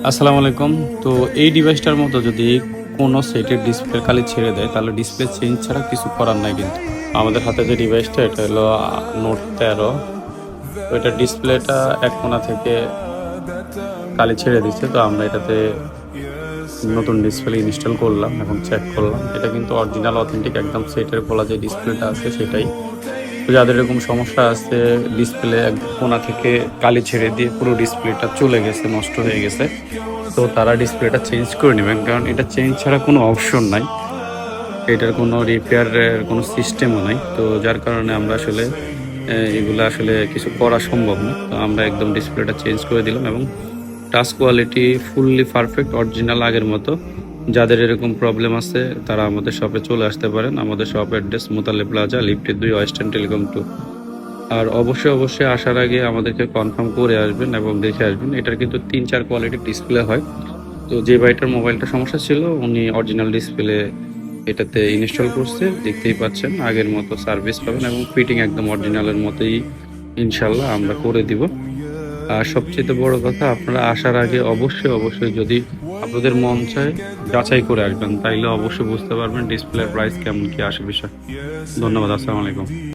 আসসালামু আলাইকুম। তো এই ডিভাইসটার মতো যদি কোনো সেটের ডিসপ্লে খালি ছেড়ে দেয় তাহলে ডিসপ্লে চেঞ্জ ছাড়া কিছু করার নাই কিন্তু। আমাদের হাতে যে ডিভাইসটা এটা হলো নোট 13। তো এটার ডিসপ্লেটা এক কোণা থেকে কালি ছেড়ে দিচ্ছে। তো আমরা এটাতে নতুন ডিসপ্লে ইনস্টল করলাম, এখন চেক করলাম। এটা কিন্তু অরিজিনাল অথেন্টিক একদম সেটের খোলা যে ডিসপ্লেটা আছে সেটাই। তো যাদের এরকম সমস্যা আছে, ডিসপ্লে এক কোণা থেকে কালি ছেড়ে দিয়ে পুরো ডিসপ্লেটা চলে গেছে, নষ্ট হয়ে গেছে, তো তারা ডিসপ্লেটা চেঞ্জ করে নেবেন, কারণ এটা চেঞ্জ ছাড়া কোনো অপশন নাই। এটার কোনো রিপেয়ারের কোনো সিস্টেমও নাই। তো যার কারণে আমরা আসলে এগুলো আসলে কিছু করা সম্ভব না। তো আমরা একদম ডিসপ্লেটা চেঞ্জ করে দিলাম এবং touch quality fully perfect original আগের মতো। যাদের এরকম প্রবলেম আছে তারা আমাদের শপে চলে আসতে পারেন। আমাদের শপ অ্যাড্রেস মোতালে প্লাজা, লিফটের 2, ওয়েস্টার্ন টেলিকম 2। আর অবশ্যই আসার আগে আমাদেরকে কনফার্ম করে আসবেন এবং দেখে আসবেন। এটার কিন্তু 3-4 কোয়ালিটির ডিসপ্লে হয়। তো যে ভাইটার মোবাইলটা সমস্যা ছিল উনি অরিজিনাল ডিসপ্লে এটাতে ইনস্টল করছে, দেখতেই পাচ্ছেন আগের মতো সার্ভিস পাবেন এবং ফিটিং একদম অরিজিনালের মতোই ইনশাল্লাহ আমরা করে দিব। আর সবচেয়ে বড় কথা, আপনারা আসার আগে অবশ্যই যদি আপনাদের মন চায় যাচাই করে আসবেন, তাইলে অবশ্যই বুঝতে পারবেন ডিসপ্লের প্রাইস কেমন কি আসে বিষয়। ধন্যবাদ, আসসালামু আলাইকুম।